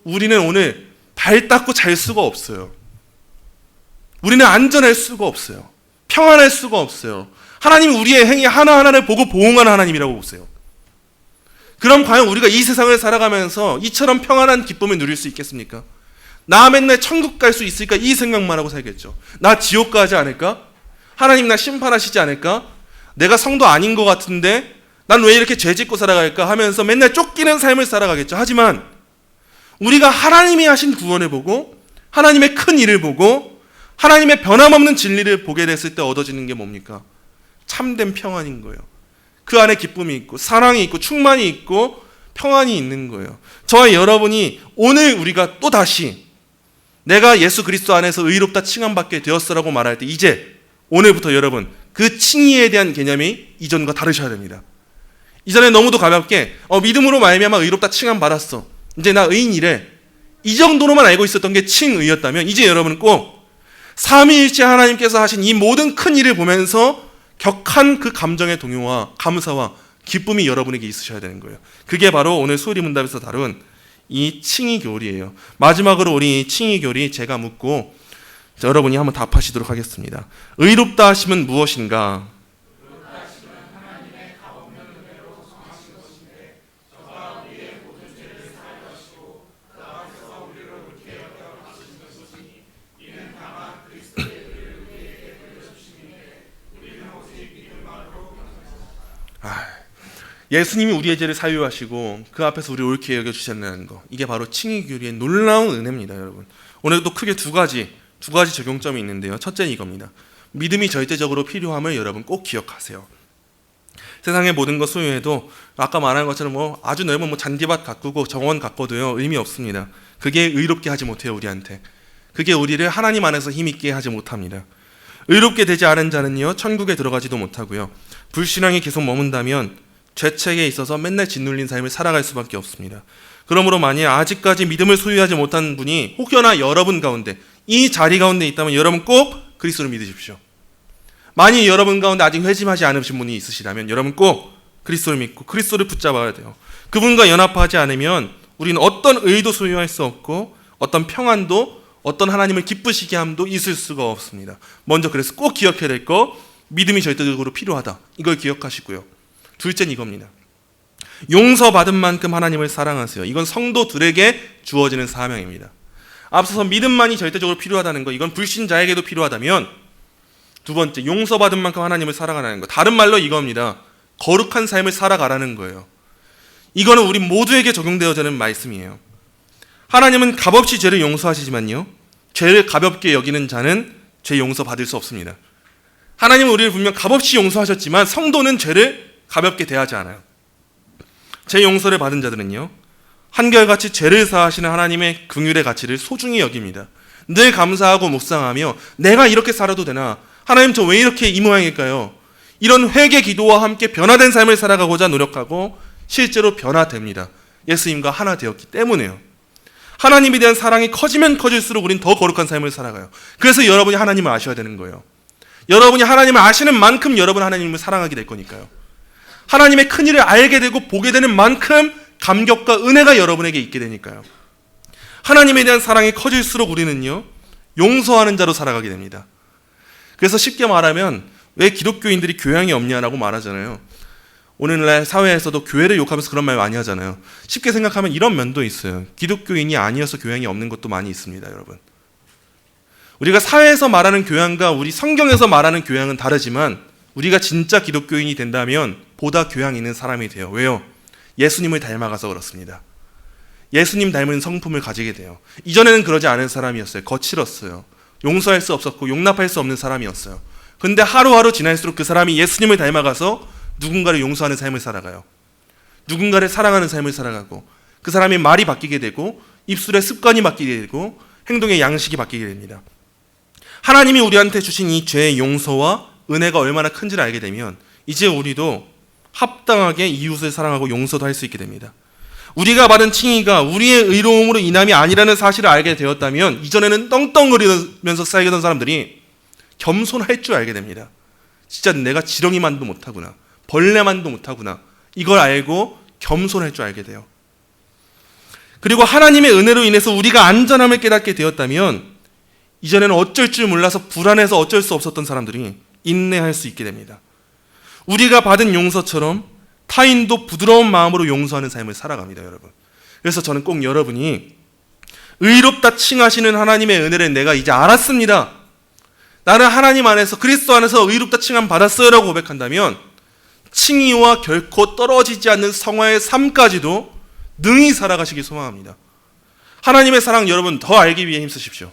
우리는 오늘 발 닦고 잘 수가 없어요. 우리는 안전할 수가 없어요. 평안할 수가 없어요. 하나님은 우리의 행위 하나하나를 보고 보응하는 하나님이라고 보세요. 그럼 과연 우리가 이 세상을 살아가면서 이처럼 평안한 기쁨을 누릴 수 있겠습니까? 나 맨날 천국 갈 수 있을까? 이 생각만 하고 살겠죠. 나 지옥 가지 않을까? 하나님 나 심판하시지 않을까? 내가 성도 아닌 것 같은데 난 왜 이렇게 죄 짓고 살아갈까? 하면서 맨날 쫓기는 삶을 살아가겠죠. 하지만 우리가 하나님이 하신 구원을 보고 하나님의 큰 일을 보고 하나님의 변함없는 진리를 보게 됐을 때 얻어지는 게 뭡니까? 참된 평안인 거예요. 그 안에 기쁨이 있고 사랑이 있고 충만이 있고 평안이 있는 거예요. 저와 여러분이 오늘 우리가 또 다시 내가 예수 그리스도 안에서 의롭다 칭함받게 되었어라고 말할 때 이제 오늘부터 여러분 그 칭의에 대한 개념이 이전과 다르셔야 됩니다. 이전에 너무도 가볍게 믿음으로 말미암아 의롭다 칭함받았어. 이제 나 의인이래. 이 정도로만 알고 있었던 게 칭의였다면 이제 여러분은 꼭 삼위일체 하나님께서 하신 이 모든 큰 일을 보면서 격한 그 감정의 동요와 감사와 기쁨이 여러분에게 있으셔야 되는 거예요. 그게 바로 오늘 수요리 문답에서 다룬 이 칭의 교리예요. 마지막으로 우리 칭의 교리 제가 묻고 여러분이 한번 답하시도록 하겠습니다. 의롭다 하심은 무엇인가? 예수님이 우리의 죄를 사유하시고 그 앞에서 우리를 옳게 여겨주셨다는 거, 이게 바로 칭의 교리의 놀라운 은혜입니다. 여러분, 오늘도 크게 두 가지 적용점이 있는데요. 첫째는 이겁니다. 믿음이 절대적으로 필요함을 여러분 꼭 기억하세요. 세상의 모든 것 소유해도 아까 말한 것처럼 아주 넓은 잔디밭 가꾸고 정원 가꿔도요 의미 없습니다. 그게 의롭게 하지 못해요 우리한테. 그게 우리를 하나님 안에서 힘있게 하지 못합니다. 의롭게 되지 않은 자는요 천국에 들어가지도 못하고요 불신앙이 계속 머문다면 죄책에 있어서 맨날 짓눌린 삶을 살아갈 수밖에 없습니다. 그러므로 만약 아직까지 믿음을 소유하지 못한 분이 혹여나 여러분 가운데 이 자리 가운데 있다면 여러분 꼭 그리스도를 믿으십시오. 만약 여러분 가운데 아직 회심하지 않으신 분이 있으시다면 여러분 꼭 그리스도를 믿고 그리스도를 붙잡아야 돼요. 그분과 연합하지 않으면 우리는 어떤 의도 소유할 수 없고 어떤 평안도 어떤 하나님을 기쁘시게 함도 있을 수가 없습니다. 먼저 그래서 꼭 기억해야 될 거 믿음이 절대적으로 필요하다. 이걸 기억하시고요. 둘째는 이겁니다. 용서받은 만큼 하나님을 사랑하세요. 이건 성도들에게 주어지는 사명입니다. 앞서서 믿음만이 절대적으로 필요하다는 거, 이건 불신자에게도 필요하다면 두 번째, 용서받은 만큼 하나님을 사랑하라는 거. 다른 말로 이겁니다. 거룩한 삶을 살아가라는 거예요. 이거는 우리 모두에게 적용되어지는 말씀이에요. 하나님은 값없이 죄를 용서하시지만요 죄를 가볍게 여기는 자는 죄 용서받을 수 없습니다. 하나님은 우리를 분명 값없이 용서하셨지만 성도는 죄를 가볍게 대하지 않아요. 죄 용서를 받은 자들은요 한결같이 죄를 사하시는 하나님의 긍휼의 가치를 소중히 여깁니다. 늘 감사하고 묵상하며 내가 이렇게 살아도 되나? 하나님 저 왜 이렇게 이 모양일까요? 이런 회개 기도와 함께 변화된 삶을 살아가고자 노력하고 실제로 변화됩니다. 예수님과 하나 되었기 때문에요. 하나님에 대한 사랑이 커지면 커질수록 우린 더 거룩한 삶을 살아가요. 그래서 여러분이 하나님을 아셔야 되는 거예요. 여러분이 하나님을 아시는 만큼 여러분 하나님을 사랑하게 될 거니까요. 하나님의 큰일을 알게 되고 보게 되는 만큼 감격과 은혜가 여러분에게 있게 되니까요. 하나님에 대한 사랑이 커질수록 우리는요 용서하는 자로 살아가게 됩니다. 그래서 쉽게 말하면 왜 기독교인들이 교양이 없냐라고 말하잖아요. 오늘날 사회에서도 교회를 욕하면서 그런 말 많이 하잖아요. 쉽게 생각하면 이런 면도 있어요. 기독교인이 아니어서 교양이 없는 것도 많이 있습니다. 여러분, 우리가 사회에서 말하는 교양과 우리 성경에서 말하는 교양은 다르지만 우리가 진짜 기독교인이 된다면 보다 교양 있는 사람이 돼요. 왜요? 예수님을 닮아가서 그렇습니다. 예수님 닮은 성품을 가지게 돼요. 이전에는 그러지 않은 사람이었어요. 거칠었어요. 용서할 수 없었고 용납할 수 없는 사람이었어요. 근데 하루하루 지날수록 그 사람이 예수님을 닮아가서 누군가를 용서하는 삶을 살아가요. 누군가를 사랑하는 삶을 살아가고 그 사람의 말이 바뀌게 되고 입술의 습관이 바뀌게 되고 행동의 양식이 바뀌게 됩니다. 하나님이 우리한테 주신 이 죄의 용서와 은혜가 얼마나 큰지를 알게 되면 이제 우리도 합당하게 이웃을 사랑하고 용서도 할 수 있게 됩니다. 우리가 받은 칭의가 우리의 의로움으로 인함이 아니라는 사실을 알게 되었다면 이전에는 떵떵거리면서 살게 사람들이 겸손할 줄 알게 됩니다. 진짜 내가 지렁이만도 못하구나, 벌레만도 못하구나, 이걸 알고 겸손할 줄 알게 돼요. 그리고 하나님의 은혜로 인해서 우리가 안전함을 깨닫게 되었다면 이전에는 어쩔 줄 몰라서 불안해서 어쩔 수 없었던 사람들이 인내할 수 있게 됩니다. 우리가 받은 용서처럼 타인도 부드러운 마음으로 용서하는 삶을 살아갑니다, 여러분. 그래서 저는 꼭 여러분이 의롭다 칭하시는 하나님의 은혜를 내가 이제 알았습니다, 나는 하나님 안에서 그리스도 안에서 의롭다 칭함 받았어요 라고 고백한다면 칭의와 결코 떨어지지 않는 성화의 삶까지도 능히 살아가시길 소망합니다. 하나님의 사랑 여러분 더 알기 위해 힘쓰십시오.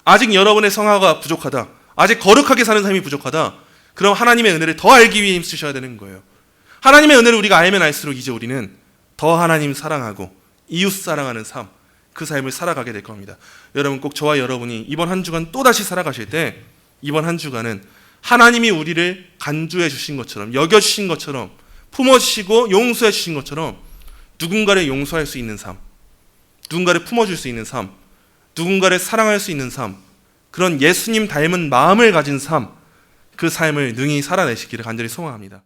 아직 여러분의 성화가 부족하다, 아직 거룩하게 사는 삶이 부족하다, 그럼 하나님의 은혜를 더 알기 위해 힘쓰셔야 되는 거예요. 하나님의 은혜를 우리가 알면 알수록 이제 우리는 더 하나님 사랑하고 이웃 사랑하는 삶, 그 삶을 살아가게 될 겁니다. 여러분 꼭 저와 여러분이 이번 한 주간 또다시 살아가실 때 이번 한 주간은 하나님이 우리를 간주해 주신 것처럼, 여겨주신 것처럼, 품어주시고 용서해 주신 것처럼 누군가를 용서할 수 있는 삶, 누군가를 품어줄 수 있는 삶, 누군가를 사랑할 수 있는 삶, 그런 예수님 닮은 마음을 가진 삶, 그 삶을 능히 살아내시기를 간절히 소망합니다.